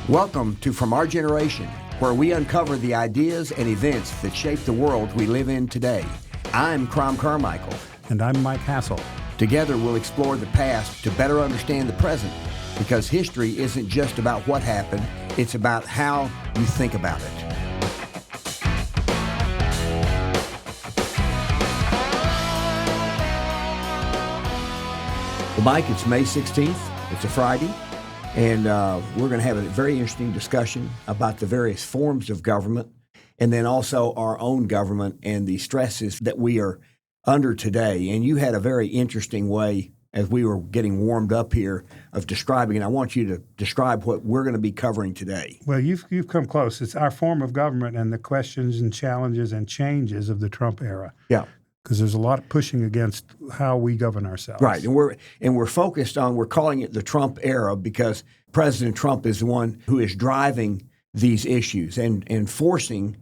Welcome to From Our Generation, where we uncover the ideas and events that shape the world we live in today. I'm Crom Carmichael. And I'm Mike Hassel. Together we'll explore the past to better understand the present, because history isn't just about what happened, it's about how you think about it. Well, Mike, it's May 16th. It's a Friday. And we're going to have a very interesting discussion about the various forms of government and then also our own government and the stresses that we are under today. And you had a very interesting way, as we were getting warmed up here, of describing, and I want you to describe what we're going to be covering today. Well, you've come close. It's our form of government and the questions and challenges and changes of the Trump era. Yeah. Because there's a lot of pushing against how we govern ourselves. Right, and we're focused on, we're calling it the Trump era because President Trump is the one who is driving these issues and forcing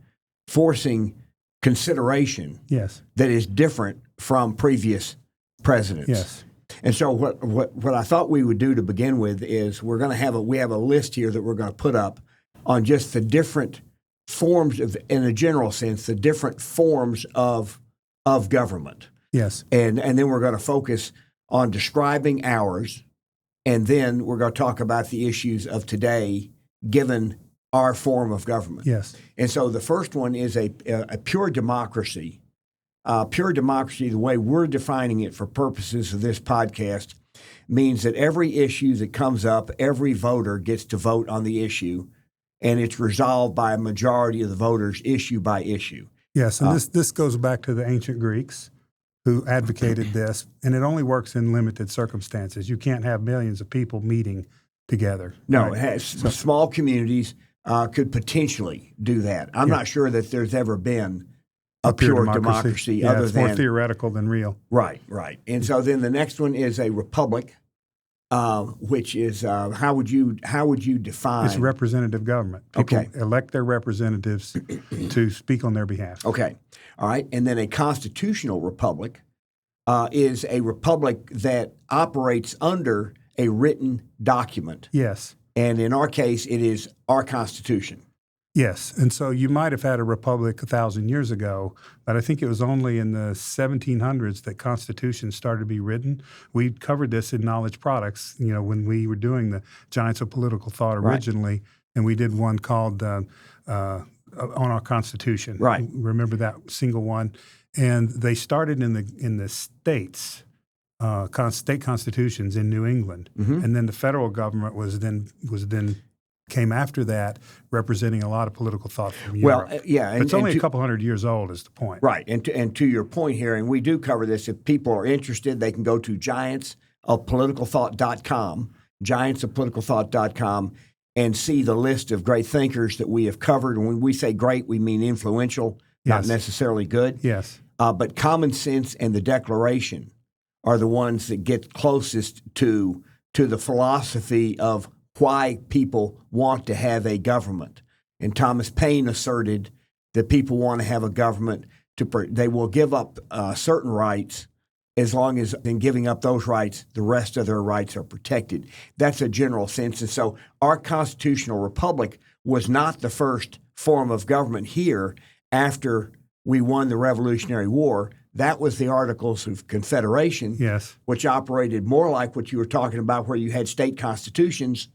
consideration Yes. that is different from previous presidents. Yes. And so what I thought we would do to begin with is we have a list here that we're going to put up on just the different forms of, in a general sense, the different forms of government. Yes. And then we're going to focus on describing ours, and then we're going to talk about the issues of today given our form of government. Yes. And so the first one is a pure democracy. Pure democracy, the way we're defining it for purposes of this podcast, means that every issue that comes up, every voter gets to vote on the issue, and it's resolved by a majority of the voters issue by issue. Yes, and this goes back to the ancient Greeks who advocated this, and it only works in limited circumstances. You can't have millions of people meeting together. No, right? it has, small communities could potentially do that. I'm not sure that there's ever been a pure democracy yeah, other it's than more theoretical than real. Right. And so then the next one is a republic, which is how would you define? It's representative government. People elect their representatives to speak on their behalf. Okay. All right. And then a constitutional republic is a republic that operates under a written document. Yes. And in our case, it is our Constitution. Yes. And so you might have had a republic 1,000 years ago, but I think it was only in the 1700s that constitutions started to be written. We covered this in Knowledge Products, when we were doing the Giants of Political Thought originally, right. And we did one called On Our Constitution. Right. Remember that single one? And they started in the states, state constitutions in New England. Mm-hmm. And then the federal government was then came after that, representing a lot of political thought from Europe. Well, yeah. But it's only a couple hundred years old is the point. Right. And to your point here, and we do cover this, if people are interested, they can go to giantsofpoliticalthought.com, giantsofpoliticalthought.com, and see the list of great thinkers that we have covered. And when we say great, we mean influential, not necessarily good. Yes. But Common Sense and the Declaration are the ones that get closest to the philosophy of why people want to have a government. And Thomas Paine asserted that people want to have a government they will give up certain rights as long as in giving up those rights, the rest of their rights are protected. That's a general sense. And so our constitutional republic was not the first form of government here after we won the Revolutionary War. That was the Articles of Confederation, yes, which operated more like what you were talking about, where you had state constitutions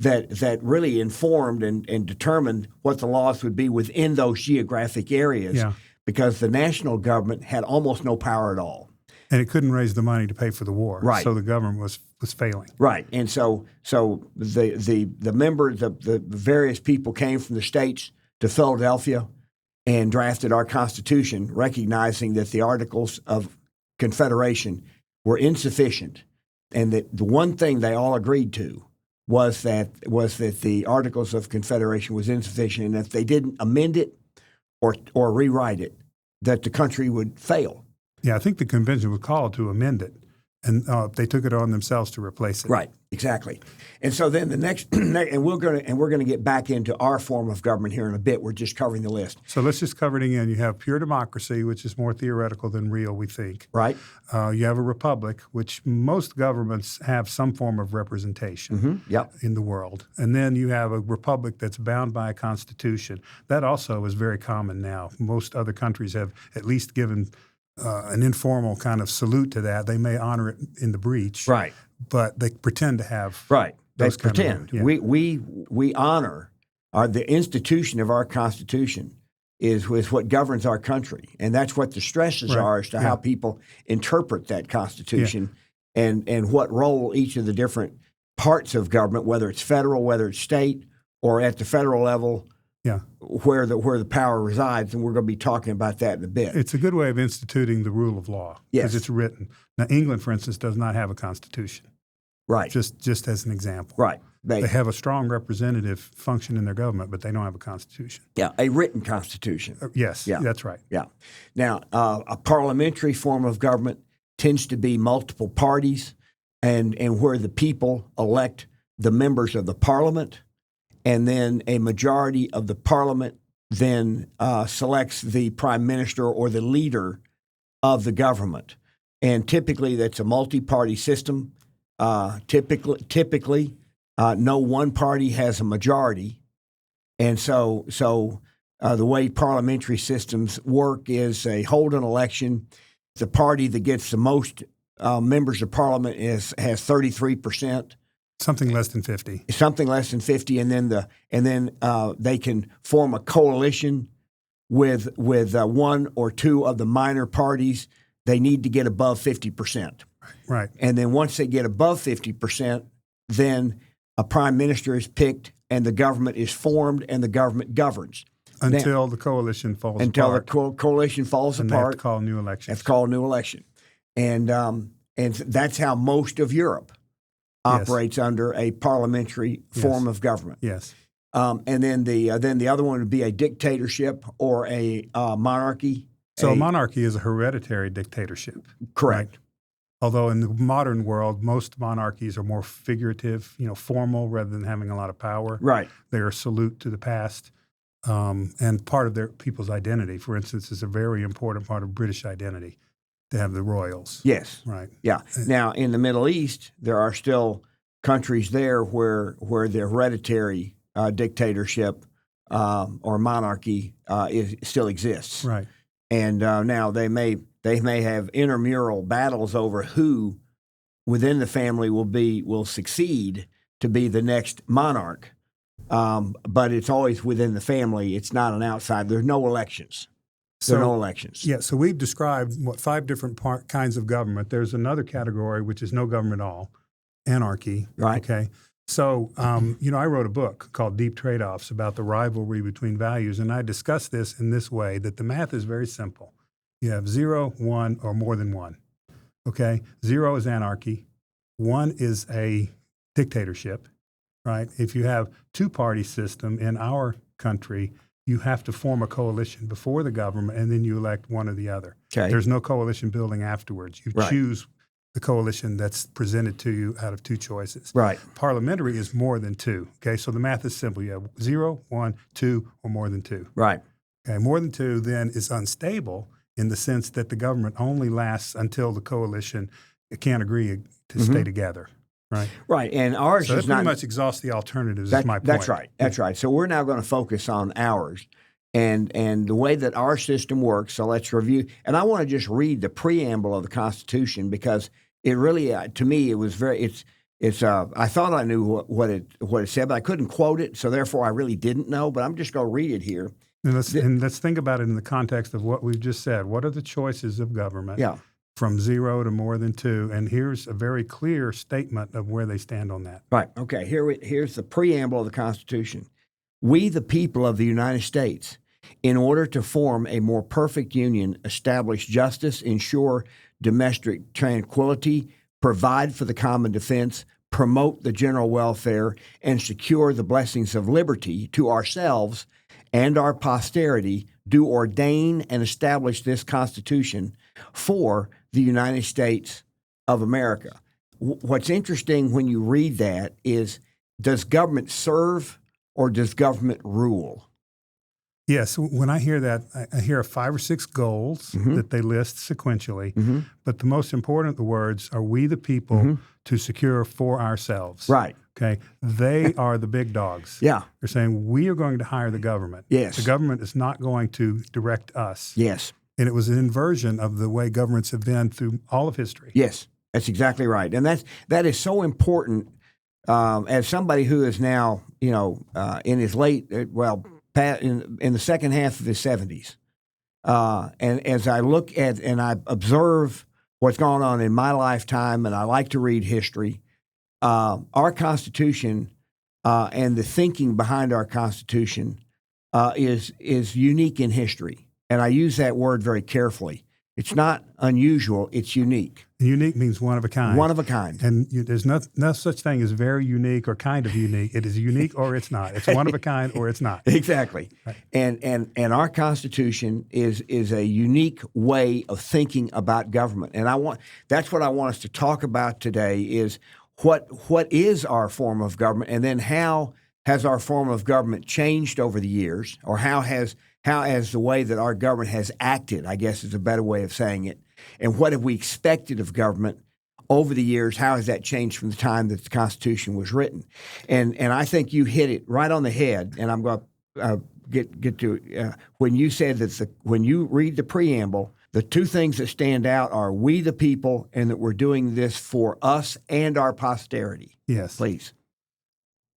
that really informed and determined what the laws would be within those geographic areas, because the national government had almost no power at all. And it couldn't raise the money to pay for the war. Right. So the government was failing. Right. And so the members, the various people came from the states to Philadelphia and drafted our Constitution, recognizing that the Articles of Confederation were insufficient, and that the one thing they all agreed to was that the Articles of Confederation was insufficient, and if they didn't amend it or rewrite it, that the country would fail. Yeah, I think the convention was called to amend it, and they took it on themselves to replace it. Right, exactly. And so then the next, and we're going to get back into our form of government here in a bit. We're just covering the list. So let's just cover it again. You have pure democracy, which is more theoretical than real, we think. Right. You have a republic, which most governments have some form of representation Yep. in the world. And then you have a republic that's bound by a constitution. That also is very common now. Most other countries have at least given an informal kind of salute to that. They may honor it in the breach, Right. but they pretend to have Right. They those kind of pretend. yeah. We honor the institution of our Constitution is what governs our country, and that's what the stresses Right. are as to how people interpret that Constitution and what role each of the different parts of government, whether it's federal, whether it's state, or at the federal level, Yeah. where the power resides, and we're going to be talking about that in a bit. It's a good way of instituting the rule of law because Yes. it's written. Now, England, for instance, does not have a constitution, Right. just as an example. Right. They have a strong representative function in their government, but they don't have a constitution. Yeah, a written constitution. Yes, Yeah. that's right. Yeah. Now, a parliamentary form of government tends to be multiple parties, and where the people elect the members of the parliament, and then a majority of the parliament then selects the prime minister or the leader of the government. And typically, that's a multi-party system. Typically, no one party has a majority, and so the way parliamentary systems work is they hold an election. The party that gets the most members of parliament has 33%, Something less than 50. something less than 50, and then they can form a coalition with one or two of the minor parties. They need to get above 50%. Right. And then once they get above 50%, then a prime minister is picked and the government is formed and the government governs. Until the coalition falls Until apart. the coalition falls and they have apart. to call new elections. That's called a new election. And that's how most of Europe operates under a parliamentary form of government. Yes. And then the other one would be a dictatorship or a monarchy. So a monarchy is a hereditary dictatorship. Correct. Right? Although in the modern world, most monarchies are more figurative, formal rather than having a lot of power. Right. They are a salute to the past and part of their people's identity. For instance, is a very important part of British identity to have the royals. Yes. Right. Yeah. Now, in the Middle East, there are still countries there where the hereditary dictatorship or monarchy still exists. Right. And now they may have intramural battles over who within the family will succeed to be the next monarch. But it's always within the family. It's not an outside. There's no elections. There are no elections. Yeah, so we've described 5 different kinds of government. There's another category, which is no government at all, anarchy. Right. Okay. So, I wrote a book called Deep Trade-Offs about the rivalry between values, and I discuss this in this way, that the math is very simple. You have 0, 1, or more than 1. Okay? 0 is anarchy. 1 is a dictatorship, right? If you have two-party system in our country, you have to form a coalition before the government, and then you elect one or the other. Okay. There's no coalition building afterwards. You Right. choose the coalition that's presented to you out of 2 choices. Right. Parliamentary is more than 2. Okay, so the math is simple. You have 0, 1, 2, or more than 2. Right. Okay, more than 2 then is unstable in the sense that the government only lasts until the coalition can't agree to stay together. Right. Right. And ours So that is pretty not much exhausts the alternatives. Is my point. That's right. That's right. So we're now going to focus on ours and the way that our system works. So let's review. And I want to just read the preamble of the Constitution because it really, to me, it was very. It's. I thought I knew what it said, but I couldn't quote it. So therefore, I really didn't know. But I'm just going to read it here. And let's think about it in the context of what we've just said. What are the choices of government? Yeah. From 0 to more than 2, and here's a very clear statement of where they stand on that. Right. Okay. Here's the preamble of the Constitution. We, the people of the United States, in order to form a more perfect union, establish justice, ensure domestic tranquility, provide for the common defense, promote the general welfare, and secure the blessings of liberty to ourselves and our posterity, do ordain and establish this Constitution for the United States of America. What's interesting when you read that is, does government serve or does government rule? Yes, when I hear that, I hear 5 or 6 goals that they list sequentially. But the most important of the words are we the people to secure for ourselves. Right. Okay. They are the big dogs. Yeah. They're saying we are going to hire the government. Yes. The government is not going to direct us. Yes. And it was an inversion of the way governments have been through all of history. Yes, that's exactly right. And that is so important as somebody who is now, in his late, in the second half of his 70s. And as I look at and I observe what's going on in my lifetime, and I like to read history, our Constitution and the thinking behind our Constitution is unique in history. And I use that word very carefully. It's not unusual, it's unique. And unique means one of a kind. One of a kind. And there's no such thing as very unique or kind of unique. It is unique or it's not. It's one of a kind or it's not. Exactly. Right. And our Constitution is a unique way of thinking about government. And that's what I want us to talk about today is what is our form of government, and then how has our form of government changed over the years, or how has the way that our government has acted, I guess is a better way of saying it, and what have we expected of government over the years? How has that changed from the time that the Constitution was written? And I think you hit it right on the head, and I'm going to get to when you said that when you read the preamble, the two things that stand out are we the people and that we're doing this for us and our posterity. Yes. Please.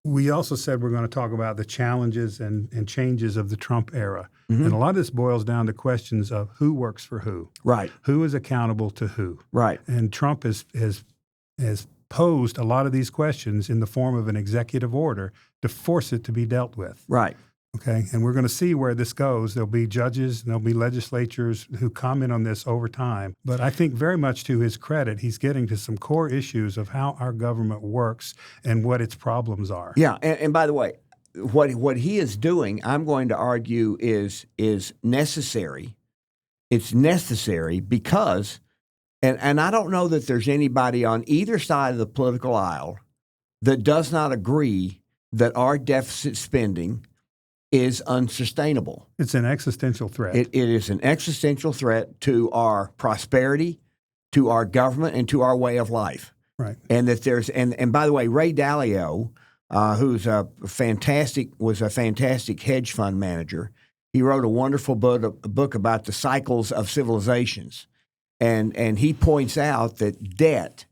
We also said we're going to talk about the challenges and changes of the Trump era. And a lot of this boils down to questions of who works for who. Right. Who is accountable to who. Right. And Trump has posed a lot of these questions in the form of an executive order to force it to be dealt with. Right. Okay, and we're going to see where this goes. There'll be judges, and there'll be legislatures who comment on this over time. But I think very much to his credit, he's getting to some core issues of how our government works and what its problems are. Yeah, and by the way, what he is doing, I'm going to argue, is necessary. It's necessary because, and I don't know that there's anybody on either side of the political aisle that does not agree that our deficit spending is unsustainable. It's an existential threat. It is an existential threat to our prosperity, to our government, and to our way of life. Right. And that there's and by the way, Ray Dalio, who's was a fantastic hedge fund manager, he wrote a wonderful book about the cycles of civilizations, and he points out that debt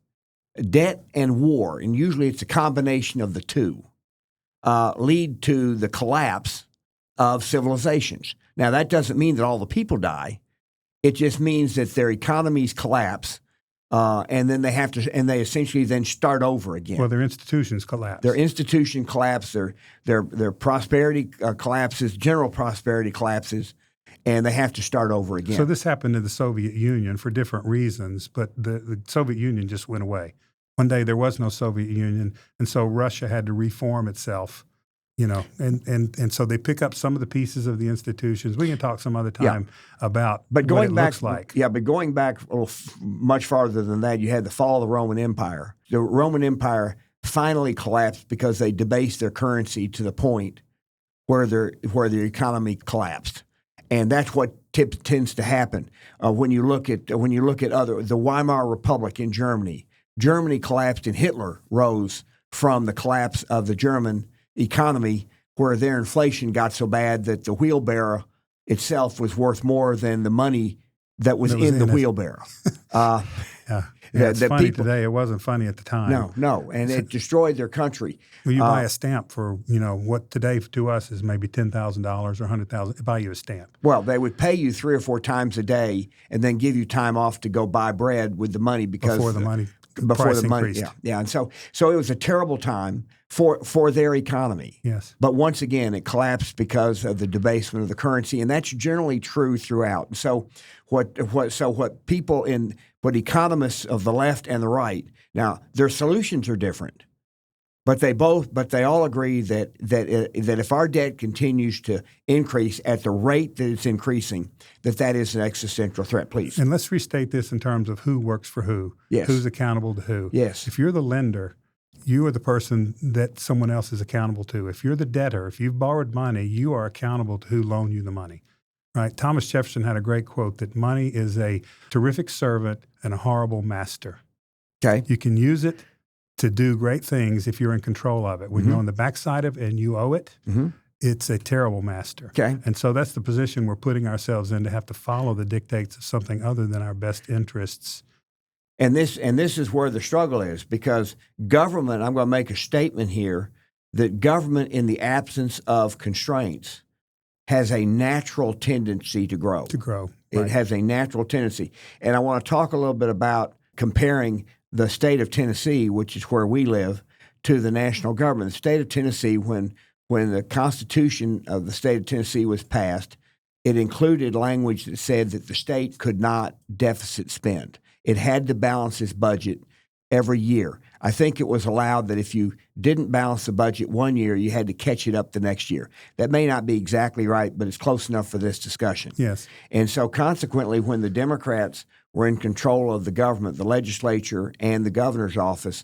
and war, and usually it's a combination of the two, lead to the collapse of civilizations. Now, that doesn't mean that all the people die. It just means that their economies collapse, and then they essentially then start over again. Well, their institutions collapse. Their institution collapse, their prosperity collapses, general prosperity collapses, and they have to start over again. So this happened in the Soviet Union for different reasons, but the Soviet Union just went away. One day there was no Soviet Union, and so Russia had to reform itself. And so they pick up some of the pieces of the institutions. We can talk some other time about what it looks like. Yeah, but going back much farther than that, you had the fall of the Roman Empire. The Roman Empire finally collapsed because they debased their currency to the point where their economy collapsed, and that's what tends to happen when you look at the Weimar Republic in Germany. Germany collapsed, and Hitler rose from the collapse of the German economy, where their inflation got so bad that the wheelbarrow itself was worth more than the money that was in the wheelbarrow. It's funny today. It wasn't funny at the time. No, and it destroyed their country. Well, you buy a stamp for what today to us is maybe $10,000 or $100,000. They buy you a stamp. Well, they would pay you 3 or 4 times a day, and then give you time off to go buy bread with the money before the money increased. Yeah, and so it was a terrible time for their economy. Yes. But once again, it collapsed because of the debasement of the currency, and that's generally true throughout. And so what economists of the left and the right, now their solutions are different. But they all agree that if our debt continues to increase at the rate that it's increasing, that is an existential threat. Please. And let's restate this in terms of who works for who. Yes. Who's accountable to who. Yes. If you're the lender, you are the person that someone else is accountable to. If you're the debtor, if you've borrowed money, you are accountable to who loaned you the money. Right? Thomas Jefferson had a great quote that money is a terrific servant and a horrible master. Okay. You can use it to do great things if you're in control of it. When you're on the backside of it and you owe it, it's a terrible master. Okay. And so that's the position we're putting ourselves in, to have to follow the dictates of something other than our best interests. And this is where the struggle is, because government, I'm going to make a statement here, that government in the absence of constraints has a natural tendency to grow. Right. It has a natural tendency. And I want to talk a little bit about comparing the state of Tennessee, which is where we live, to the national government. The state of Tennessee, when the Constitution of the state of Tennessee was passed, it included language that said that the state could not deficit spend. It had to balance its budget every year. I think it was allowed that if you didn't balance the budget one year, you had to catch it up the next year. That may not be exactly right, but it's close enough for this discussion. Yes. And so consequently, when the Democrats were in control of the government, the legislature, and the governor's office,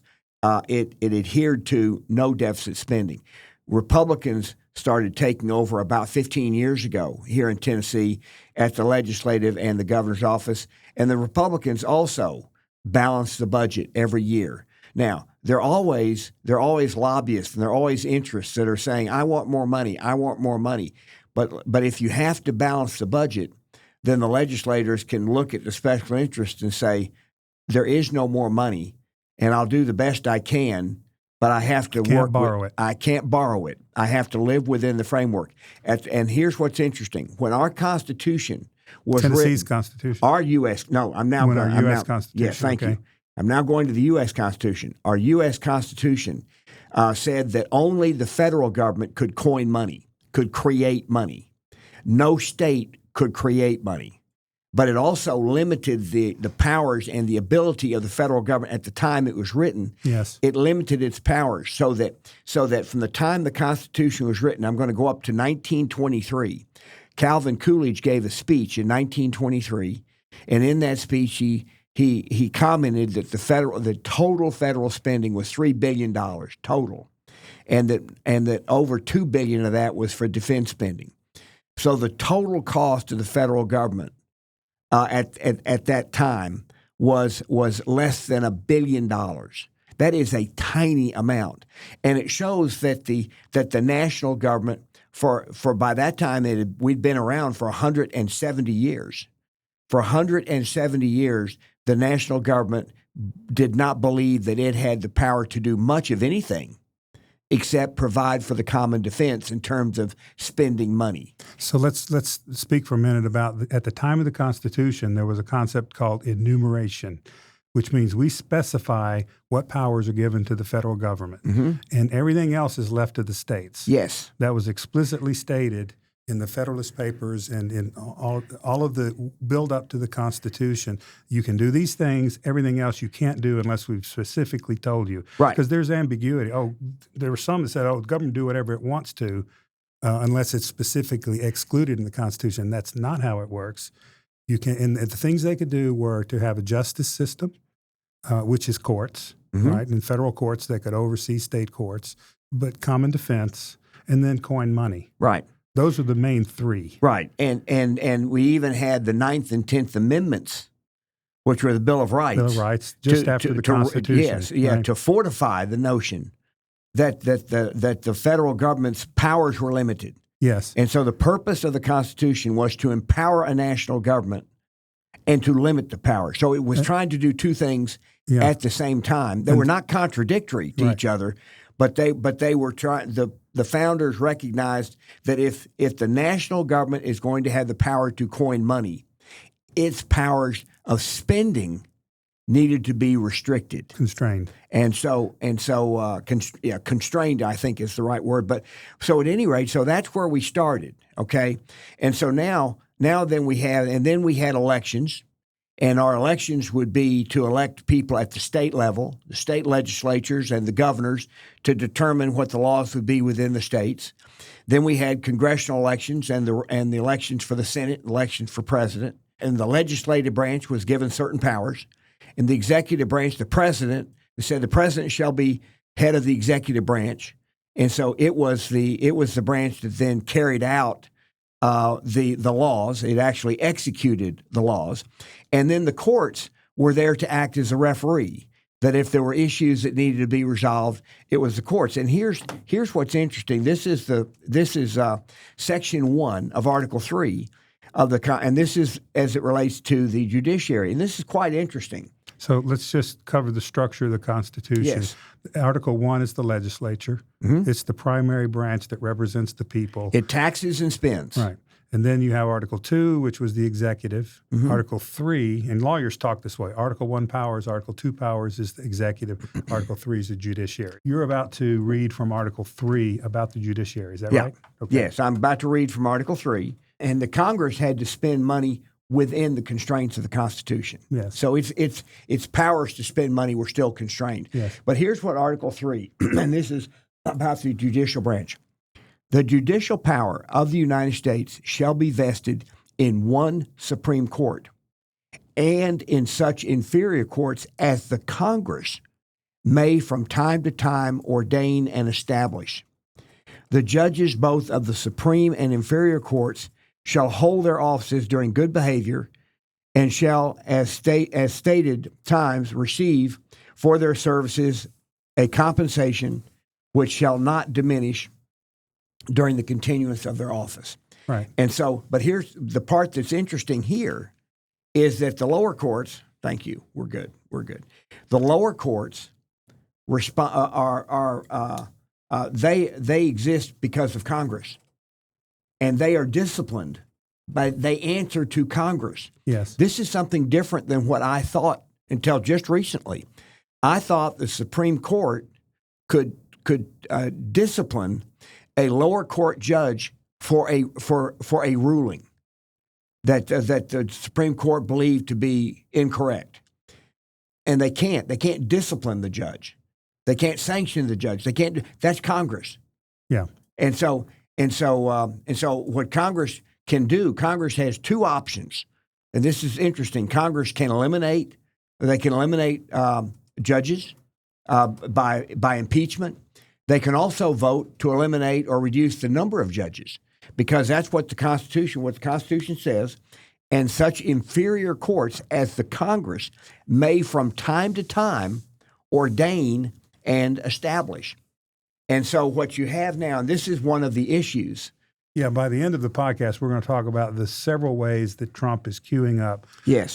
it adhered to no deficit spending. Republicans started taking over about 15 years ago here in Tennessee at the legislative and the governor's office, and the Republicans also balance the budget every year. Now, they're always lobbyists, and they're always interests that are saying, I want more money, I want more money. But if you have to balance the budget, then the legislators can look at the special interest and say, there is no more money, and I'll do the best I can, but I have to borrow it. I can't borrow it. I have to live within the framework. And here's what's interesting. When our Constitution was Tennessee's written, Constitution. our U.S. No, I'm now When going. our U.S. Constitution. Yes, thank okay. you. I'm now going to the U.S. Constitution. Our U.S. Constitution said that only the federal government could coin money, could create money. No state could create money. But it also limited the powers and the ability of the federal government at the time it was written. Yes. It limited its powers so that from the time the Constitution was written, I'm going to go up to 1923. Calvin Coolidge gave a speech in 1923, and in that speech he commented that the total federal spending was $3 billion total, and that over $2 billion of that was for defense spending. So the total cost of the federal government at that time was less than $1 billion. That is a tiny amount, and it shows that the national government for by that time we'd been around for 170 years. For 170 years, the national government did not believe that it had the power to do much of anything except provide for the common defense in terms of spending money. So let's speak for a minute about, at the time of the Constitution, there was a concept called enumeration, which means we specify what powers are given to the federal government, and everything else is left to the states. Yes. That was explicitly stated in the Federalist Papers and in all of the build-up to the Constitution. You can do these things. Everything else you can't do unless we've specifically told you. Right. Because there's ambiguity. There were some that said, the government do whatever it wants to unless it's specifically excluded in the Constitution. That's not how it works. You can, and the things they could do were to have a justice system, which is courts, right? In federal courts, they could oversee state courts, but common defense, and then coin money. Right. Those are the main three. Right. And we even had the 9th and 10th Amendments, which were the Bill of Rights. Bill of Rights, just after the Constitution. Yes, yeah, right? to fortify the notion that the federal government's powers were limited. Yes. And so the purpose of the Constitution was to empower a national government and to limit the power. So it was trying to do two things at the same time. They were not contradictory to each other, but they were trying. The founders recognized that if the national government is going to have the power to coin money, its powers of spending needed to be restricted, constrained, constrained, I think is the right word. But so at any rate, so that's where we started. Okay, and so now then we had elections, And our elections would be to elect people at the state level, the state legislatures and the governors, to determine what the laws would be within the states. Then we had congressional elections and the elections for the Senate, elections for president. And the legislative branch was given certain powers. In the executive branch, the president said the president shall be head of the executive branch. And so it was the branch that then carried out the laws. It actually executed the laws. And then the courts were there to act as a referee, that if there were issues that needed to be resolved, it was the courts. And here's what's interesting. This is Section 1 of Article 3 of and this is as it relates to the judiciary. And this is quite interesting. So let's just cover the structure of the Constitution. Yes. Article 1 is the legislature. Mm-hmm. It's the primary branch that represents the people. It taxes and spends. Right. And then you have Article 2, which was the executive. Mm-hmm. Article 3, and lawyers talk this way, Article 1 powers, Article 2 powers is the executive, Article 3 is the judiciary. You're about to read from Article 3 about the judiciary, is that right? Okay. Yes, I'm about to read from Article 3. And the Congress had to spend money within the constraints of the Constitution. Yes. So its powers to spend money were still constrained. Yes. But here's what Article 3, and this is about the judicial branch. The judicial power of the United States shall be vested in one Supreme Court and in such inferior courts as the Congress may from time to time ordain and establish. The judges both of the Supreme and inferior courts shall hold their offices during good behavior and shall, as stated times, receive for their services a compensation which shall not diminish during the continuance of their office. Right. And so, but here's the part that's interesting here is that the lower courts, thank you, we're good. The lower courts they exist because of Congress. And they are disciplined, but they answer to Congress. Yes. This is something different than what I thought until just recently. I thought the Supreme Court could discipline a lower court judge for a ruling that the Supreme Court believed to be incorrect, and they can't. They can't discipline the judge. They can't sanction the judge. They can't. That's Congress. Yeah. And so what Congress can do, Congress has two options, and this is interesting. Congress can eliminate judges by impeachment. They can also vote to eliminate or reduce the number of judges, because that's what the Constitution says. And such inferior courts as the Congress may from time to time ordain and establish. And so what you have now, and this is one of the issues. Yeah, by the end of the podcast, we're going to talk about the several ways that Trump is queuing up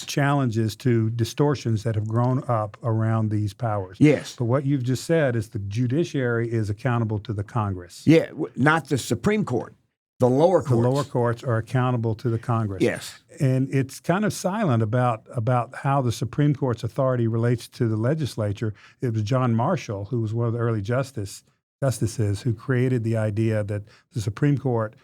challenges to distortions that have grown up around these powers. Yes. But what you've just said is the judiciary is accountable to the Congress. Yeah, not the Supreme Court. The lower courts. The lower courts are accountable to the Congress. Yes. And it's kind of silent about how the Supreme Court's authority relates to the legislature. It was John Marshall, who was one of the early justices, who created the idea that the Supreme Court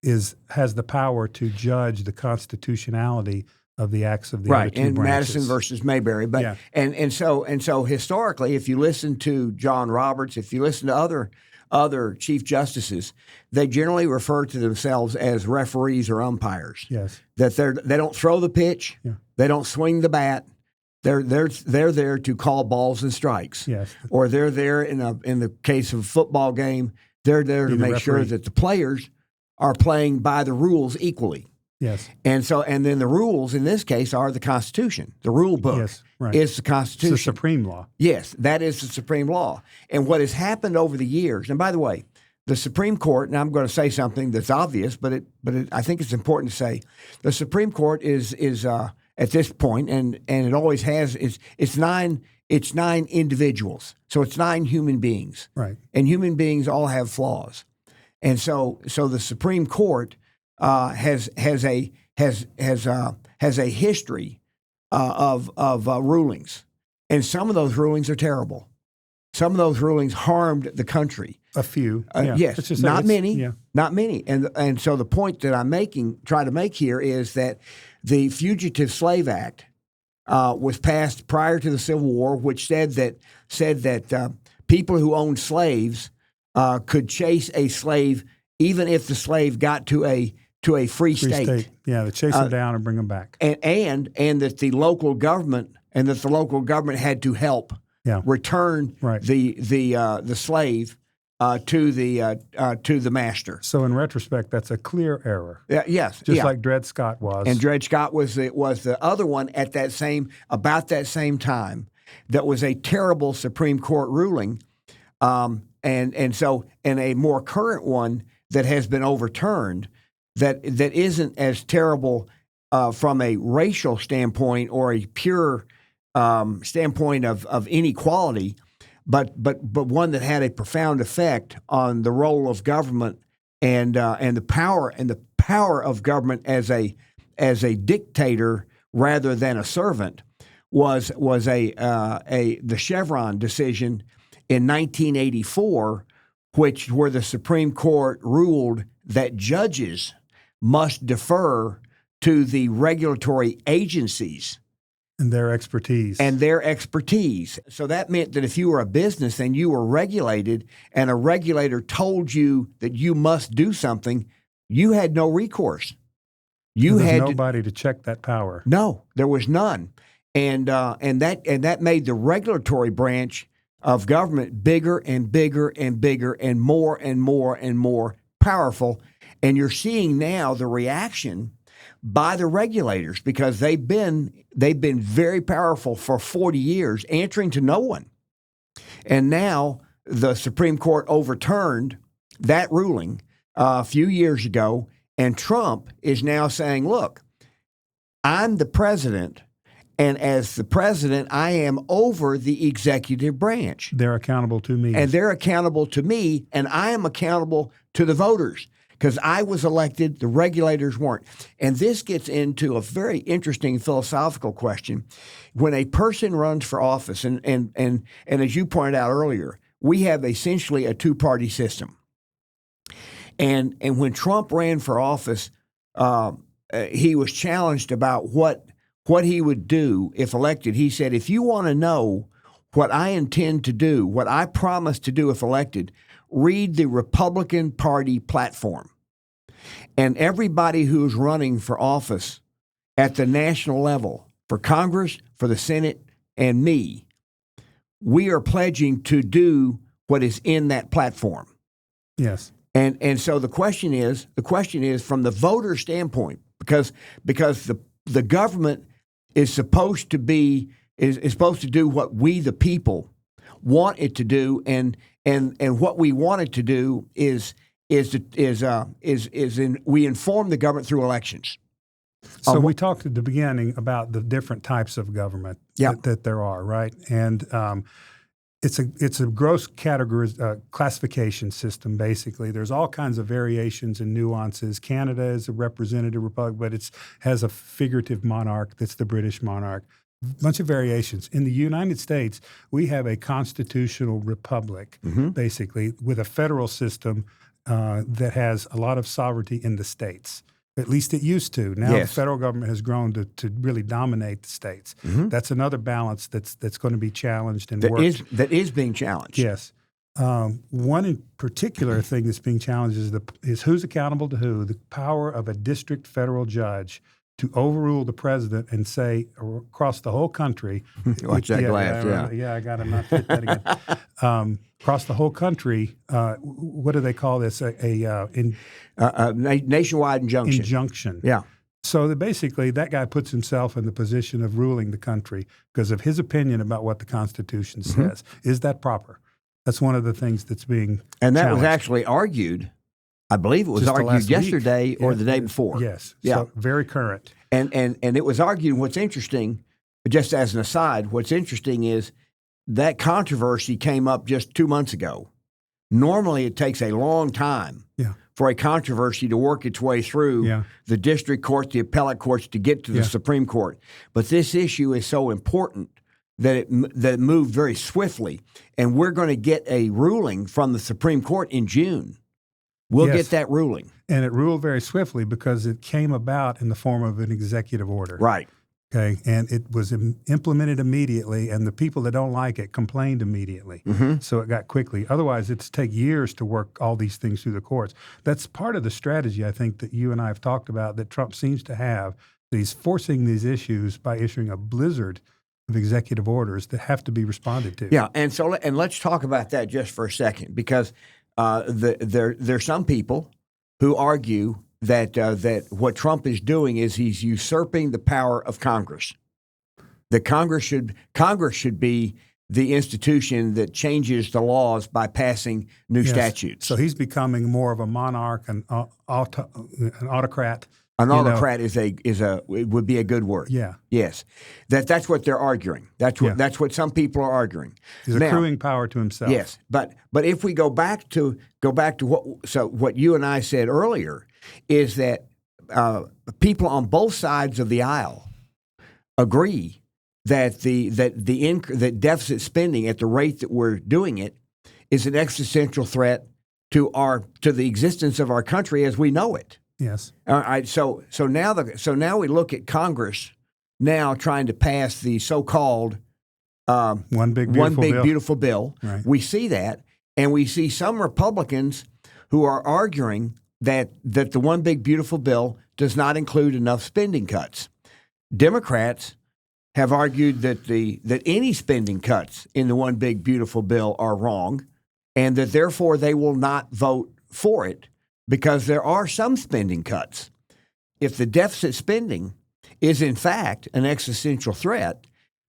has the power to judge the constitutionality of the acts of the other two branches. Madison versus Mayberry. But yeah. and so historically, if you listen to John Roberts, if you listen to other chief justices, they generally refer to themselves as referees or umpires. Yes. That they don't throw the pitch, they don't swing the bat. They're there to call balls and strikes. Yes. Or they're there in the case of a football game, they're there to make sure that the players are playing by the rules equally. Yes. And then the rules in this case are the Constitution. The rule book is the Constitution. It's the supreme law. Yes, that is the supreme law. And what has happened over the years, and by the way, the Supreme Court, and I'm going to say something that's obvious, but I think it's important to say, the Supreme Court is at this point, and it always has, it's nine individuals. So it's 9 human beings. Right. And human beings all have flaws. And so the Supreme Court has a history of rulings, and some of those rulings are terrible. Some of those rulings harmed the country. A few, yes, not many, not many. And so the point that I'm trying to make here is that the Fugitive Slave Act was passed prior to the Civil War, which said that people who owned slaves could chase a slave even if the slave got to a free state. Yeah, to chase them down and bring them back. And that the local government had to help return the slave to the master. So in retrospect, that's a clear error. Yes, just like Dred Scott was. And Dred Scott was the other one at about that same time. That was a terrible Supreme Court ruling, and so a more current one that has been overturned that isn't as terrible from a racial standpoint or a pure standpoint of inequality. But one that had a profound effect on the role of government and the power of government as a dictator rather than a servant was the Chevron decision in 1984, where the Supreme Court ruled that judges must defer to the regulatory agencies. And their expertise. So that meant that if you were a business and you were regulated and a regulator told you that you must do something, you had no recourse. There was nobody to check that power. No, there was none. And that made the regulatory branch of government bigger and bigger and bigger and more and more and more powerful. And you're seeing now the reaction by the regulators because they've been very powerful for 40 years, answering to no one. And now the Supreme Court overturned that ruling a few years ago, and Trump is now saying, look, I'm the president, and as the president, I am over the executive branch. They're accountable to me. And they're accountable to me, and I am accountable to the voters. Because I was elected, the regulators weren't. And this gets into a very interesting philosophical question. When a person runs for office, and as you pointed out earlier, we have essentially a two-party system. And when Trump ran for office, he was challenged about what he would do if elected. He said, if you want to know what I intend to do, what I promise to do if elected, read the Republican Party platform. And everybody who's running for office at the national level, for Congress, for the Senate, and me, we are pledging to do what is in that platform. Yes. And so the question is from the voter standpoint, because the government is supposed to do what we the people want it to do, and what we want it to do is we inform the government through elections. So we talked at the beginning about the different types of government that there are, right? And it's a gross classification system, basically. There's all kinds of variations and nuances. Canada is a representative republic, but it has a figurative monarch that's the British monarch. Bunch of variations. In the United States, we have a constitutional republic, basically, with a federal system that has a lot of sovereignty in the states. At least it used to. Now the federal government has grown to really dominate the states. That's another balance that's going to be challenged and worked. That is being challenged. Yes. One in particular thing that's being challenged is who's accountable to who. The power of a district federal judge to overrule the president and say across the whole country. Watch that glass, yeah, I got to not hit that again. Across the whole country, what do they call this? Nationwide injunction. Injunction. Yeah. So basically, that guy puts himself in the position of ruling the country because of his opinion about what the Constitution says. Is that proper? That's one of the things that's being And that challenged. was actually argued. I believe it was Just argued yesterday or the day before. Yes. Yeah. So very current. And it was argued. What's interesting, just as an aside, what's interesting is that controversy came up just 2 months ago. Normally, it takes a long time for a controversy to work its way through the district courts, the appellate courts, to get to the Supreme Court. But this issue is so important that it moved very swiftly, and we're going to get a ruling from the Supreme Court in June. We'll get that ruling. And it ruled very swiftly because it came about in the form of an executive order. Right. Okay, and it was implemented immediately, and the people that don't like it complained immediately. So it got quickly. Otherwise, it's take years to work all these things through the courts. That's part of the strategy, I think, that you and I have talked about that Trump seems to have. That he's forcing these issues by issuing a blizzard of executive orders that have to be responded to. Yeah, and so let's talk about that just for a second, because there's some people who argue that what Trump is doing is he's usurping the power of Congress. That Congress should be the institution that changes the laws by passing new statutes. So he's becoming more of a monarch, an autocrat. An autocrat would be a good word. Yeah. Yes. That's what they're arguing. That's what some people are arguing. He's accruing power to himself. Yes. But if we go back to what you and I said earlier is that people on both sides of the aisle agree that that deficit spending at the rate that we're doing it is an existential threat to the existence of our country as we know it. Yes. All right. So now we look at Congress now trying to pass the so-called one big beautiful bill. Right. We see that, and we see some Republicans who are arguing that the one big beautiful bill does not include enough spending cuts. Democrats have argued that any spending cuts in the one big beautiful bill are wrong, and that therefore they will not vote for it because there are some spending cuts. If the deficit spending is in fact an existential threat,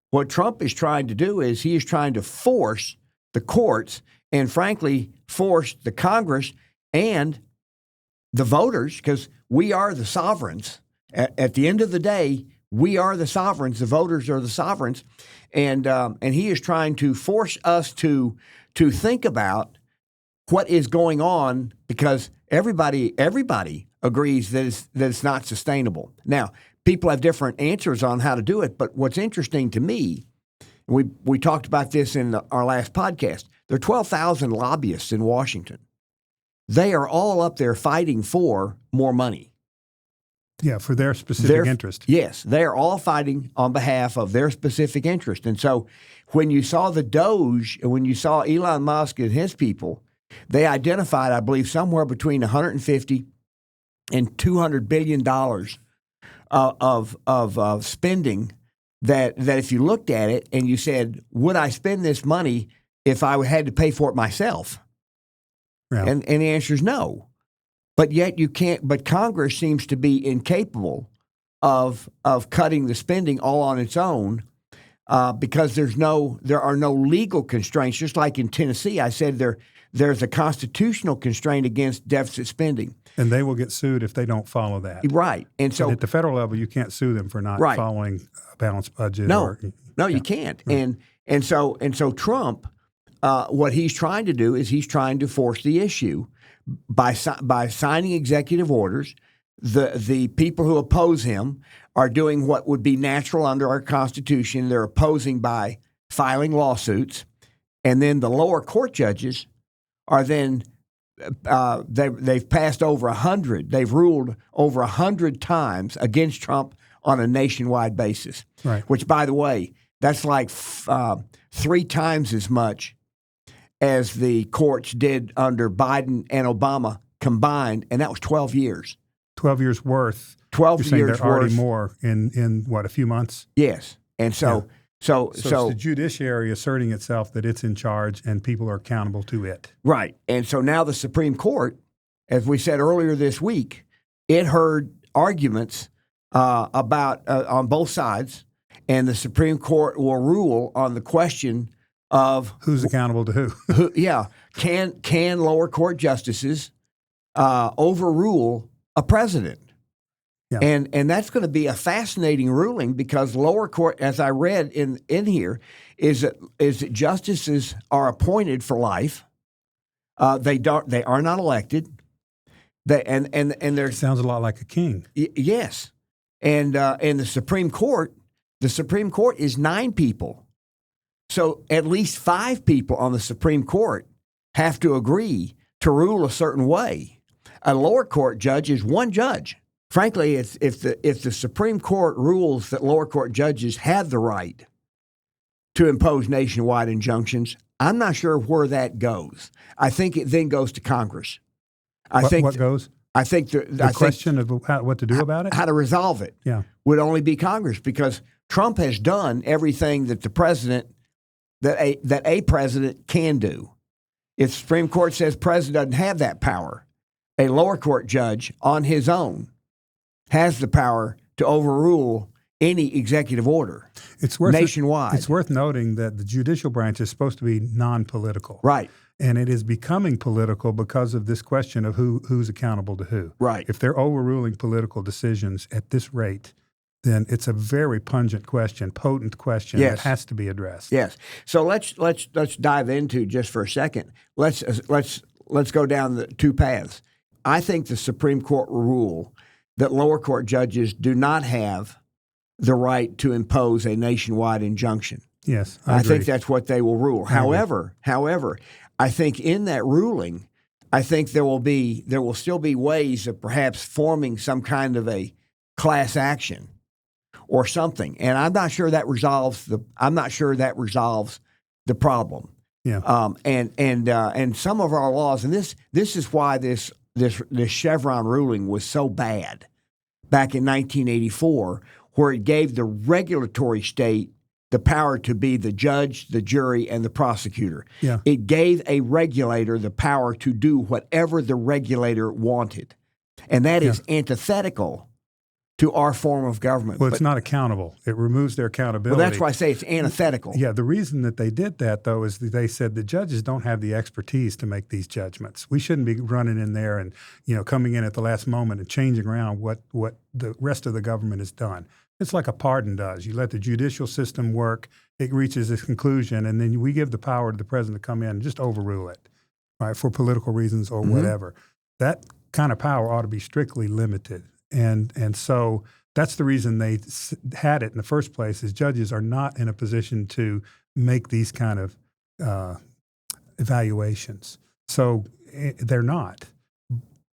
what Trump is trying to do is he is trying to force the courts and frankly force the Congress and the voters, because we are the sovereigns. At the end of the day, we are the sovereigns. The voters are the sovereigns, and he is trying to force us to think about what is going on, because everybody agrees that it's not sustainable. Now, people have different answers on how to do it, but what's interesting to me, we talked about this in our last podcast. There are 12,000 lobbyists in Washington. They are all up there fighting for more money. Yeah, for their specific interest. Yes, they are all fighting on behalf of their specific interest. And so when you saw the Doge, and when you saw Elon Musk and his people, they identified, I believe, somewhere between 150 and $200 billion of spending that if you looked at it and you said, would I spend this money if I had to pay for it myself? Yeah. And the answer is no. But yet you can't. But Congress seems to be incapable of cutting the spending all on its own because there are no legal constraints. Just like in Tennessee, I said there's a constitutional constraint against deficit spending, and they will get sued if they don't follow that. Right. And so but at the federal level, you can't sue them for not following a balanced budget. No, you can't. Right. And so Trump, what he's trying to do is he's trying to force the issue. By signing executive orders, the people who oppose him are doing what would be natural under our Constitution. They're opposing by filing lawsuits, and then the lower court judges are then they've passed over 100. They've ruled over 100 times against Trump on a nationwide basis. Right. Which, by the way, that's like 3 times as much as the courts did under Biden and Obama combined, and that was 12 years. 12 years worth. 12 You're years saying they're already worth. More in what, a few months? Yes. And so it's the judiciary asserting itself that it's in charge and people are accountable to it. Right. And so now the Supreme Court, as we said earlier this week, it heard arguments about on both sides, and the Supreme Court will rule on the question of who's accountable to who. Can lower court justices overrule a president? Yeah. And that's going to be a fascinating ruling, because lower court, as I read in here, is that justices are appointed for life. They are not elected. And they're sounds a lot like a king. Yes, and the Supreme Court is 9 people. So at least 5 people on the Supreme Court have to agree to rule a certain way. A lower court judge is 1 judge. frankly, if the Supreme Court rules that lower court judges have the right to impose nationwide injunctions, I'm not sure where that goes. I think it then goes to Congress. What goes? I think the question of what to do about it? How to resolve it would only be Congress, because Trump has done everything that a president can do. If the Supreme Court says president doesn't have that power, a lower court judge on his own has the power to overrule any executive order nationwide. It's worth noting that the judicial branch is supposed to be non-political. Right. And it is becoming political because of this question of who's accountable to who. Right. If they're overruling political decisions at this rate, then it's a very potent question that has to be addressed. Yes. So let's dive into, just for a second. Let's go down the two paths. I think the Supreme Court rule that lower court judges do not have the right to impose a nationwide injunction. Yes, I think that's what they will rule. However, I think in that ruling, I think there will still be ways of perhaps forming some kind of a class action or something, and I'm not sure that resolves the problem. Yeah. And some of our laws, and this is why this Chevron ruling was so bad back in 1984, where it gave the regulatory state the power to be the judge, the jury, and the prosecutor. Yeah. It gave a regulator the power to do whatever the regulator wanted. And that is antithetical to our form of government. Well, it's not accountable. It removes their accountability. Well, that's why I say it's antithetical. Yeah, the reason that they did that, though, is that they said the judges don't have the expertise to make these judgments. We shouldn't be running in there and, coming in at the last moment and changing around what the rest of the government has done. It's like a pardon does. You let the judicial system work, it reaches its conclusion, and then we give the power to the president to come in and just overrule it, right, for political reasons or whatever. That kind of power ought to be strictly limited. And so that's the reason they had it in the first place, is judges are not in a position to make these kind of evaluations. So they're not.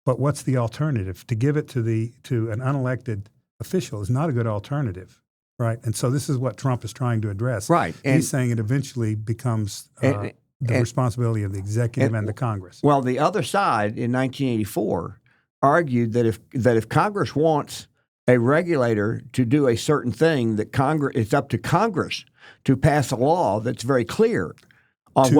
But what's the alternative? To give it to an unelected official is not a good alternative, right? And so this is what Trump is trying to address. Right. He's saying it eventually becomes the responsibility of the executive and the Congress. Well, the other side in 1984 argued that if Congress wants a regulator to do a certain thing, that it's up to Congress to pass a law that's very clear on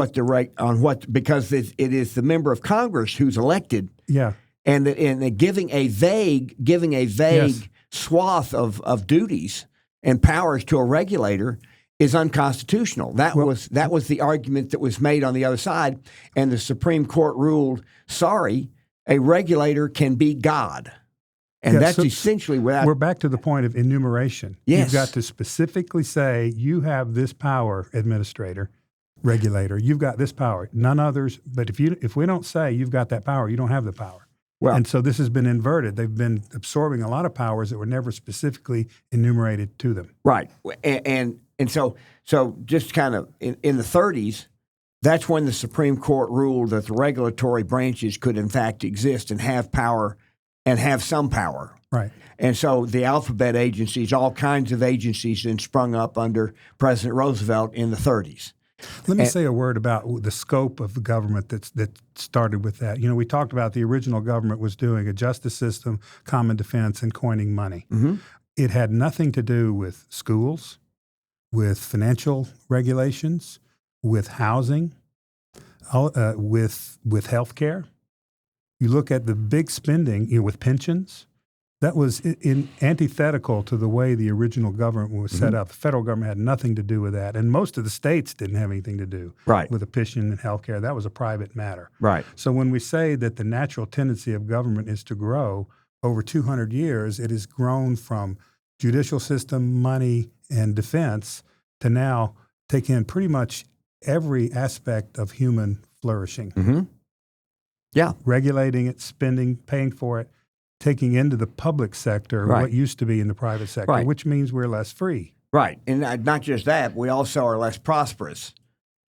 because it is the member of Congress who's elected. Yeah. And giving a vague yes. swath of duties and powers to a regulator is unconstitutional. That was the argument that was made on the other side, and the Supreme Court ruled, sorry, a regulator can be God. And that's essentially what we're back to the point of enumeration. Yes. You've got to specifically say, you have this power, administrator, regulator. You've got this power, none others. But if we don't say you've got that power, you don't have the power. Well, and so this has been inverted. They've been absorbing a lot of powers that were never specifically enumerated to them. Right. And so just kind of in the 30s, that's when the Supreme Court ruled that the regulatory branches could in fact exist and have power and have some power. Right. And so the alphabet agencies, all kinds of agencies, then sprung up under President Roosevelt in the 30s. Let me say a word about the scope of the government that started with that. We talked about the original government was doing a justice system, common defense, and coining money. Mm-hmm. It had nothing to do with schools, with financial regulations, with housing, with health care. You look at the big spending with pensions. That was antithetical to the way the original government was set up. The federal government had nothing to do with that. And most of the states didn't have anything to do with the pension and health care. That was a private matter. Right. So when we say that the natural tendency of government is to grow, over 200 years, it has grown from judicial system, money, and defense to now take in pretty much every aspect of human flourishing. Mm-hmm. Yeah. Regulating it, spending, paying for it, taking into the public sector what used to be in the private sector, which means we're less free. Right. And not just that, we also are less prosperous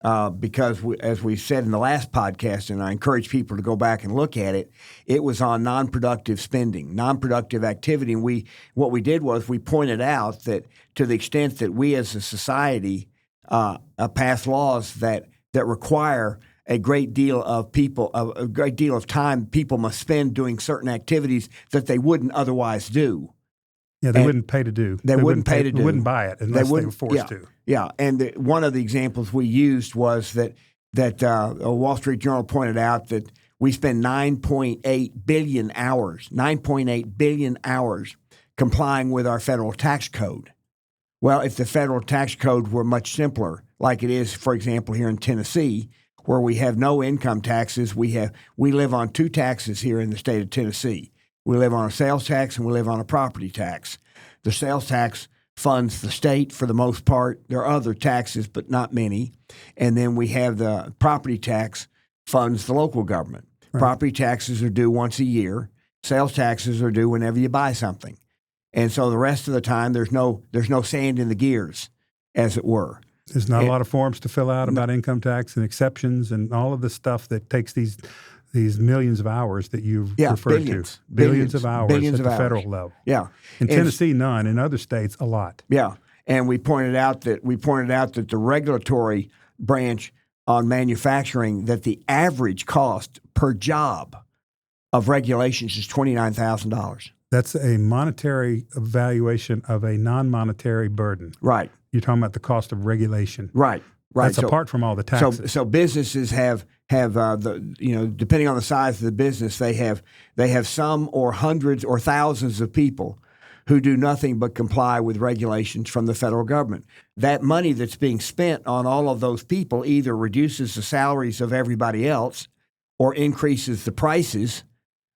because as we said in the last podcast, and I encourage people to go back and look at it, it was on non-productive spending, non-productive activity. And what we did was we pointed out that to the extent that we as a society pass laws that require a great deal of time people must spend doing certain activities that they wouldn't otherwise do. Yeah, they wouldn't pay to do. They wouldn't pay to do. They wouldn't buy it unless they were forced to. Yeah, and one of the examples we used was that a Wall Street Journal pointed out that we spend 9.8 billion hours complying with our federal tax code. Well, if the federal tax code were much simpler, like it is, for example, here in Tennessee, where we have no income taxes, we live on two taxes here in the state of Tennessee. We live on a sales tax and we live on a property tax. The sales tax funds the state for the most part. There are other taxes, but not many. And then we have the property tax funds the local government. Right. Property taxes are due once a year. Sales taxes are due whenever you buy something. And so the rest of the time, there's no sand in the gears, as it were. There's not a lot of forms to fill out about income tax and exceptions and all of the stuff that takes these millions of hours that you've referred to. Billions of hours at the federal level. Yeah. In Tennessee, none. In other states, a lot. Yeah. And we pointed out that the regulatory branch on manufacturing, that the average cost per job of regulations is $29,000. That's a monetary evaluation of a non-monetary burden. Right. You're talking about the cost of regulation. Right. That's apart from all the taxes. So businesses have depending on the size of the business, they have some or hundreds or thousands of people who do nothing but comply with regulations from the federal government. That money that's being spent on all of those people either reduces the salaries of everybody else or increases the prices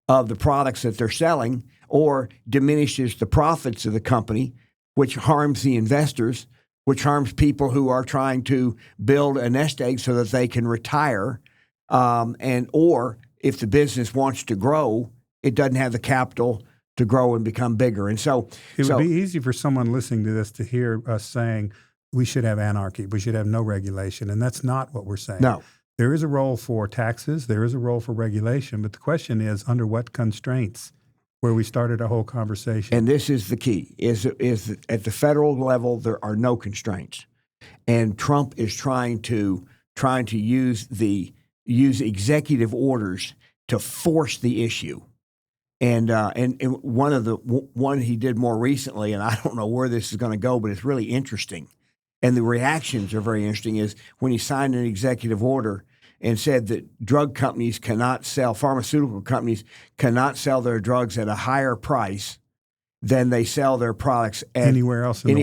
of the products that they're selling or diminishes the profits of the company, which harms the investors, which harms people who are trying to build a nest egg so that they can retire. Or if the business wants to grow, it doesn't have the capital to grow and become bigger. And so it would be easy for someone listening to this to hear us saying we should have anarchy, we should have no regulation. And that's not what we're saying. No. There is a role for taxes, there is a role for regulation, but the question is under what constraints, where we started our whole conversation. And this is the key, is at the federal level, there are no constraints. And Trump is trying to use executive orders to force the issue. And one he did more recently, and I don't know where this is going to go, but it's really interesting. And the reactions are very interesting, is when he signed an executive order and said that pharmaceutical companies cannot sell their drugs at a higher price than they sell their products at anywhere else in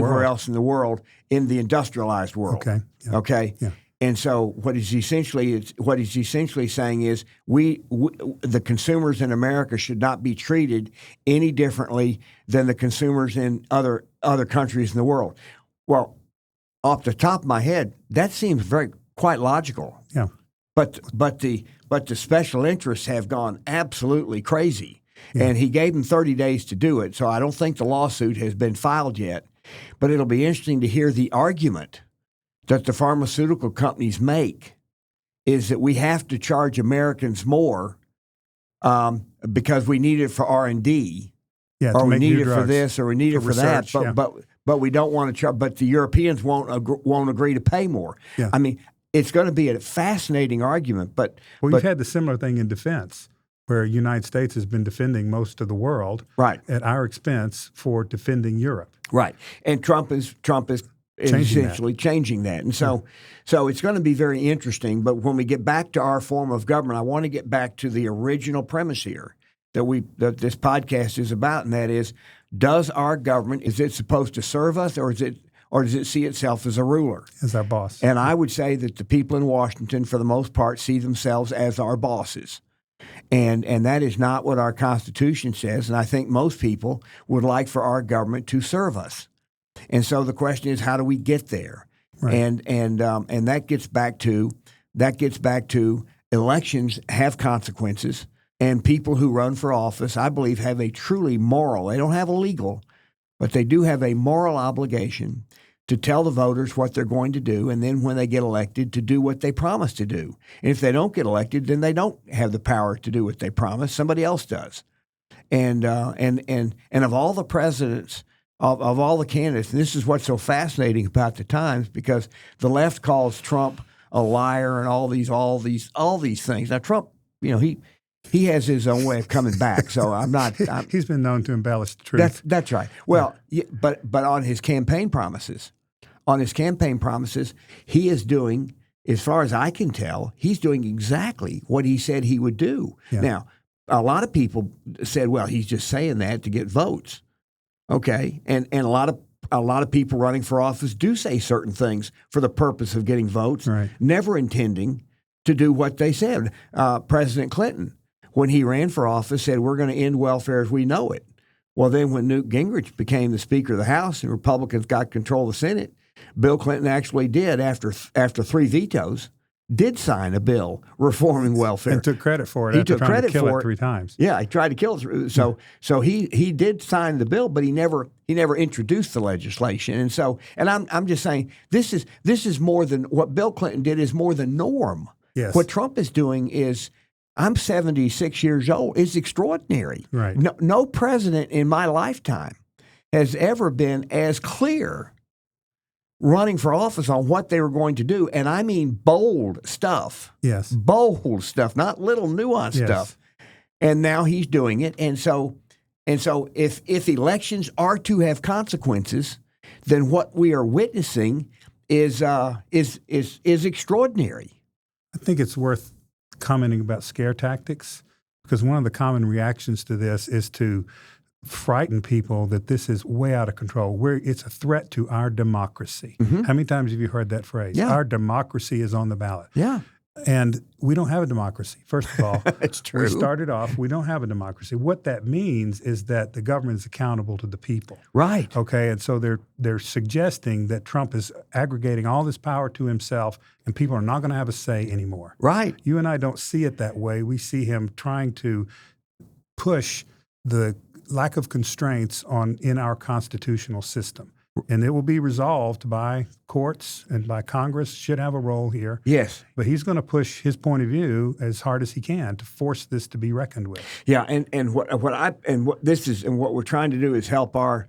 the world, in the industrialized world. Okay. Yeah. Okay. Yeah. And so what he's essentially saying is the consumers in America should not be treated any differently than the consumers in other countries in the world. Well, off the top of my head, that seems quite logical. Yeah. But the special interests have gone absolutely crazy. Yeah. And he gave them 30 days to do it. So I don't think the lawsuit has been filed yet. But it'll be interesting to hear the argument that the pharmaceutical companies make, is that we have to charge Americans more because we need it for R&D, or we need it for this, or we need it for research, that. But we don't want to charge. But the Europeans won't agree to pay more. Yeah. I mean, it's going to be a fascinating argument. But we've had the similar thing in defense, where the United States has been defending most of the world at our expense for defending Europe. Right, and Trump is essentially changing that. And so it's going to be very interesting. But when we get back to our form of government, I want to get back to the original premise here that this podcast is about, and that is, does our government, is it supposed to serve us, or does it see itself as a ruler? As our boss. And I would say that the people in Washington, for the most part, see themselves as our bosses. And that is not what our Constitution says. And I think most people would like for our government to serve us. And so the question is, how do we get there? Right. And that gets back to elections have consequences, and people who run for office, I believe, have a truly moral. They don't have a legal, but they do have a moral obligation to tell the voters what they're going to do, and then when they get elected, to do what they promise to do. And if they don't get elected, then they don't have the power to do what they promise. Somebody else does. And of all the presidents, of all the candidates, and this is what's so fascinating about the Times, because the left calls Trump a liar and all these things. Now Trump, he has his own way of coming back. So he's been known to embellish the truth. That's right. Well, yeah, but on his campaign promises, he is doing, as far as I can tell, he's doing exactly what he said he would do. Yeah. Now, a lot of people said, well, he's just saying that to get votes. Okay. And a lot of people running for office do say certain things for the purpose of getting votes, right, never intending to do what they said. President Clinton, when he ran for office, said, we're going to end welfare as we know it. Well, then when Newt Gingrich became the Speaker of the House and Republicans got control of the Senate, Bill Clinton actually did, after 3 vetoes, did sign a bill reforming welfare. And took credit for it after trying to kill it 3 times. Yeah, he tried to kill it. So he did sign the bill, but he never introduced the legislation. And I'm just saying, this is more than what Bill Clinton did, is more than norm. Yes. What Trump is doing is, I'm 76 years old, is extraordinary. Right. No president in my lifetime has ever been as clear running for office on what they were going to do. And I mean bold stuff. Yes. Bold stuff, not little nuanced stuff. And now he's doing it. And so if elections are to have consequences, then what we are witnessing is extraordinary. I think it's worth commenting about scare tactics, because one of the common reactions to this is to frighten people that this is way out of control. It's a threat to our democracy. Mm-hmm. How many times have you heard that phrase? Yeah. Our democracy is on the ballot. Yeah. And we don't have a democracy, first of all. It's true. We started off, we don't have a democracy. What that means is that the government is accountable to the people. Right. Okay, and so they're suggesting that Trump is aggregating all this power to himself and people are not going to have a say anymore. Right. You and I don't see it that way. We see him trying to push the lack of constraints in our constitutional system. And it will be resolved by courts and by Congress, should have a role here. Yes. But he's going to push his point of view as hard as he can to force this to be reckoned with. Yeah, and what we're trying to do is help our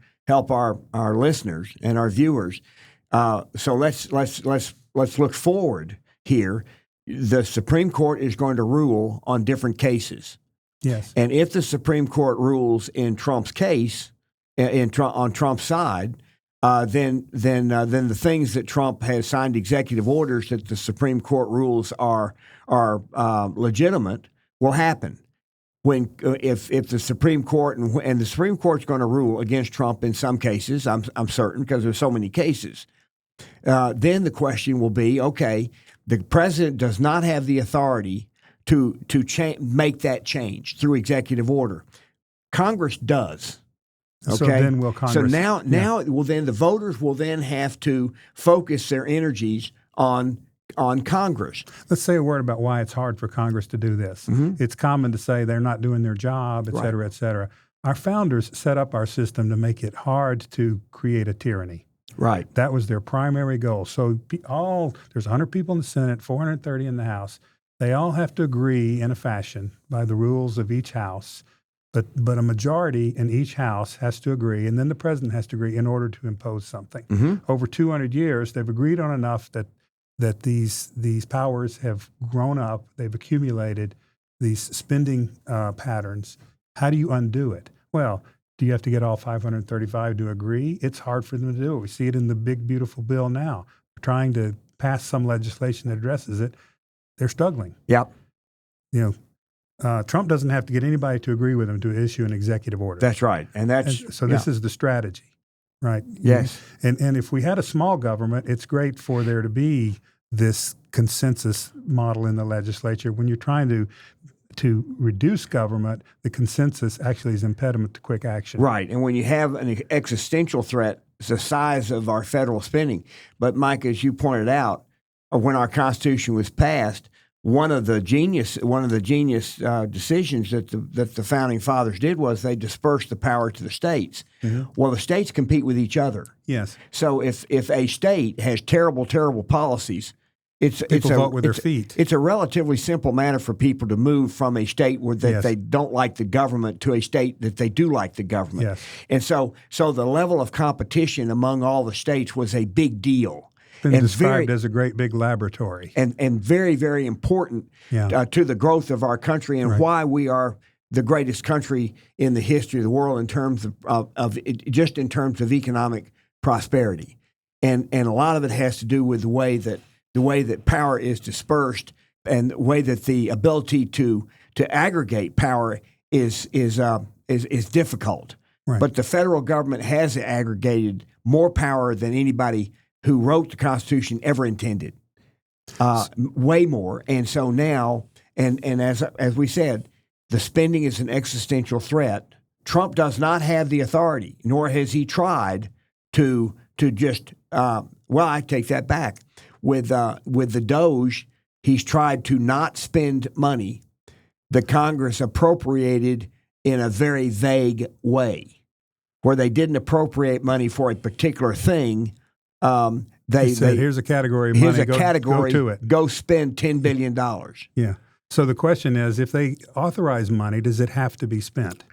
listeners and our viewers. So let's look forward here. The Supreme Court is going to rule on different cases. Yes. And if the Supreme Court rules in Trump's case, on Trump's side, then the things that Trump has signed executive orders that the Supreme Court rules are legitimate will happen. If the Supreme Court and the Supreme Court's going to rule against Trump in some cases, I'm certain, because there's so many cases. Then the question will be, okay, the president does not have the authority to make that change through executive order. Congress does. Okay. So then will Congress? So now the voters will then have to focus their energies on Congress. Let's say a word about why it's hard for Congress to do this. Mm-hmm. It's common to say they're not doing their job, et cetera, et cetera. Our founders set up our system to make it hard to create a tyranny. Right. That was their primary goal. So there's 100 people in the Senate, 430 in the House. They all have to agree in a fashion by the rules of each house. But a majority in each house has to agree, and then the president has to agree in order to impose something. Mm-hmm. Over 200 years, they've agreed on enough that these powers have grown up. They've accumulated these spending patterns. How do you undo it? Well, do you have to get all 535 to agree? It's hard for them to do it. We see it in the big, beautiful bill now. We're trying to pass some legislation that addresses it. They're struggling. Yep. Trump doesn't have to get anybody to agree with him to issue an executive order. That's right. So this is the strategy, right? Yes. And if we had a small government, it's great for there to be this consensus model in the legislature. When you're trying to reduce government, the consensus actually is impediment to quick action. Right. And when you have an existential threat, it's the size of our federal spending. But Mike, as you pointed out, when our Constitution was passed, one of the genius decisions that the founding fathers did was they dispersed the power to the states. Well, the states compete with each other. Yes. So if a state has terrible policies, People vote with their feet. It's a relatively simple matter for people to move from a state where Yes. they don't like the government to a state that they do like the government. Yes. And so the level of competition among all the states was a big deal. Been and described as a great big laboratory. And very, very important to the growth of our country and why we are the greatest country in the history of the world in terms of economic prosperity. And a lot of it has to do with the way that power is dispersed and the way that the ability to aggregate power is difficult. Right. But the federal government has aggregated more power than anybody who wrote the Constitution ever intended, way more. And so now, and as we said, the spending is an existential threat. Trump does not have the authority, nor has he tried to just. I take that back. With the DOGE, he's tried to not spend money the Congress appropriated in a very vague way, where they didn't appropriate money for a particular thing. They said, here's a category of money. Go to it. Go spend $10 billion. Yeah. So the question is, if they authorize money, does it have to be spent?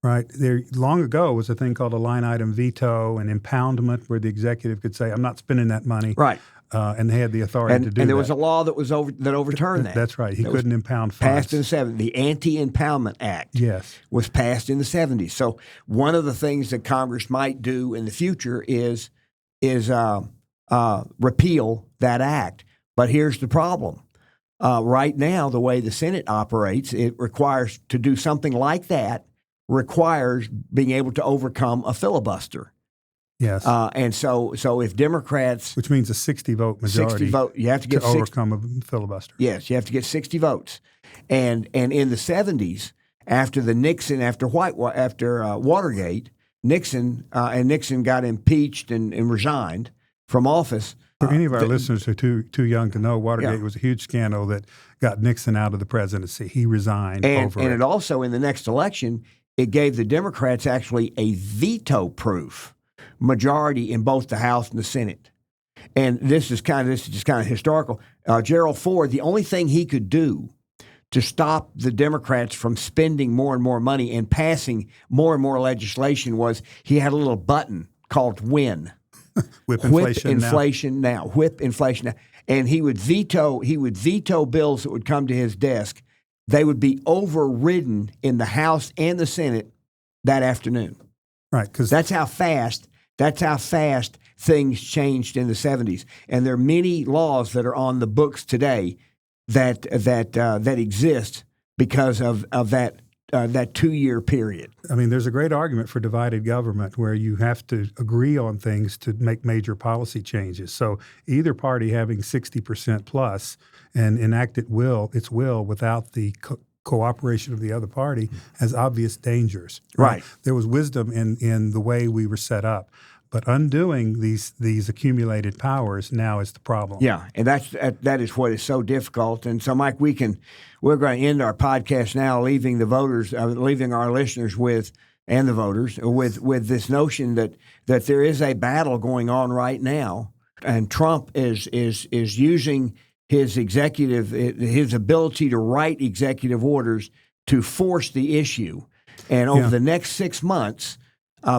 Right. There long ago was a thing called a line item veto and impoundment, where the executive could say, "I'm not spending that money." Right. And they had the authority to do that. And there was a law that overturned that. That's right. He couldn't impound funds. Passed in the 70s. The Anti-Impoundment Act was passed in the 70s. So one of the things that Congress might do in the future is repeal that act. But here's the problem. Right now, the way the Senate operates, it requires to do something like that requires being able to overcome a filibuster. Yes. And so if Democrats, which means a 60-vote majority, you have to get overcome a filibuster. Yes, you have to get 60 votes. And in the 70s, after Watergate, Nixon got impeached and resigned from office. For any of our listeners who are too young to know, Watergate was a huge scandal that got Nixon out of the presidency. He resigned over it. And it also, in the next election, it gave the Democrats actually a veto-proof majority in both the House and the Senate. And this is just kind of historical. Gerald Ford, the only thing he could do to stop the Democrats from spending more and more money and passing more and more legislation was he had a little button called WIN. Whip inflation now. Whip inflation now. And he would veto bills that would come to his desk. They would be overridden in the House and the Senate that afternoon. Right, because that's how fast things changed in the 70s. And there are many laws that are on the books today that exist because of that 2-year period. I mean, there's a great argument for divided government where you have to agree on things to make major policy changes. So either party having 60% plus and enact its will without the cooperation of the other party has obvious dangers. Right. There was wisdom in the way we were set up. But undoing these accumulated powers now is the problem. Yeah, and that is what is so difficult. And so, Mike, we're going to end our podcast now, leaving our listeners with this notion that there is a battle going on right now, and Trump is using his ability to write executive orders to force the issue, and over the next 6 months.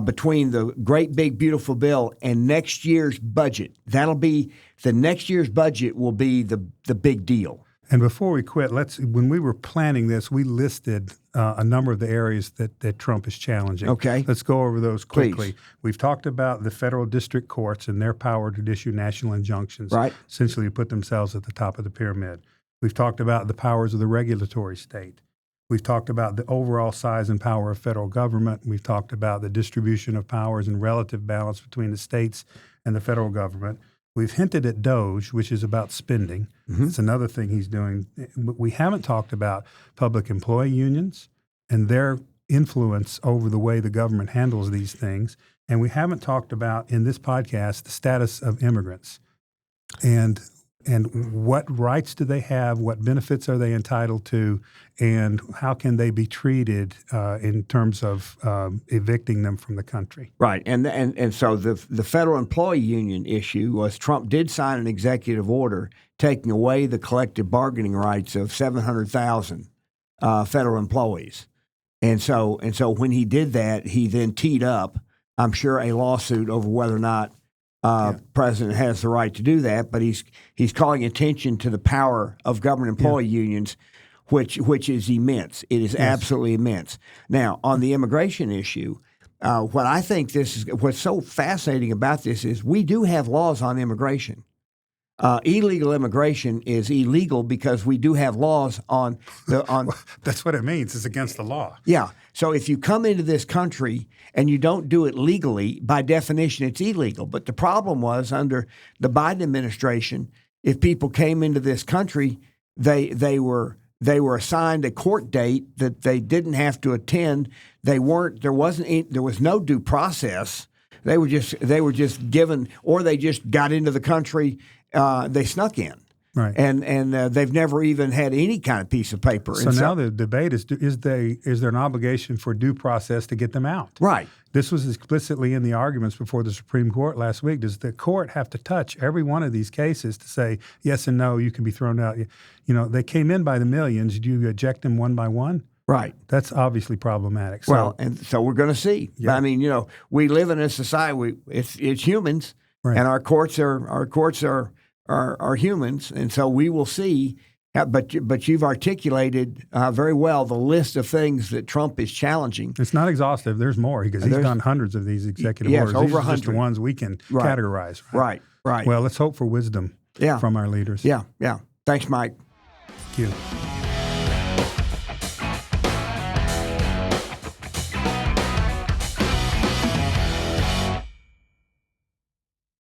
Between the great big beautiful bill and next year's budget, the next year's budget will be the big deal. And before we quit, when we were planning this, we listed a number of the areas that Trump is challenging. Okay. Let's go over those quickly. Please. We've talked about the federal district courts and their power to issue national injunctions, right, essentially to put themselves at the top of the pyramid. We've talked about the powers of the regulatory state. We've talked about the overall size and power of federal government. We've talked about the distribution of powers and relative balance between the states and the federal government. We've hinted at DOGE, which is about spending. Mm-hmm. It's another thing he's doing. But we haven't talked about public employee unions and their influence over the way the government handles these things. And we haven't talked about, in this podcast, the status of immigrants. And And what rights do they have? What benefits are they entitled to? And how can they be treated in terms of evicting them from the country? Right. And so the federal employee union issue was Trump did sign an executive order taking away the collective bargaining rights of 700,000 federal employees. And so when he did that, he then teed up, I'm sure, a lawsuit over whether or not president has the right to do that, but he's calling attention to the power of government employee unions, which is immense. It is absolutely immense. Now, on the immigration issue, what I think what's so fascinating about this is we do have laws on immigration. Illegal immigration is illegal because we do have laws on. That's what it means. It's against the law. Yeah. So if you come into this country and you don't do it legally, by definition, it's illegal. But the problem was under the Biden administration, if people came into this country, they were assigned a court date that they didn't have to attend. There was no due process. They were just given, or they just got into the country. They snuck in, right? And they've never even had any kind of piece of paper. So now the debate is there an obligation for due process to get them out? Right. This was explicitly in the arguments before the Supreme Court last week. Does the court have to touch every one of these cases to say yes and no? You can be thrown out. They came in by the millions. Do you eject them one by one? Right. That's obviously problematic. So, and so we're going to see. Yeah. I mean, we live in a society. It's humans, right. And our courts are humans, and so we will see. But you've articulated very well the list of things that Trump is challenging. It's not exhaustive. There's more because he's done hundreds of these executive orders. Over these are 100. just the ones we can categorize. Right. Well, let's hope for wisdom from our leaders. Yeah. Thanks, Mike. Thank you.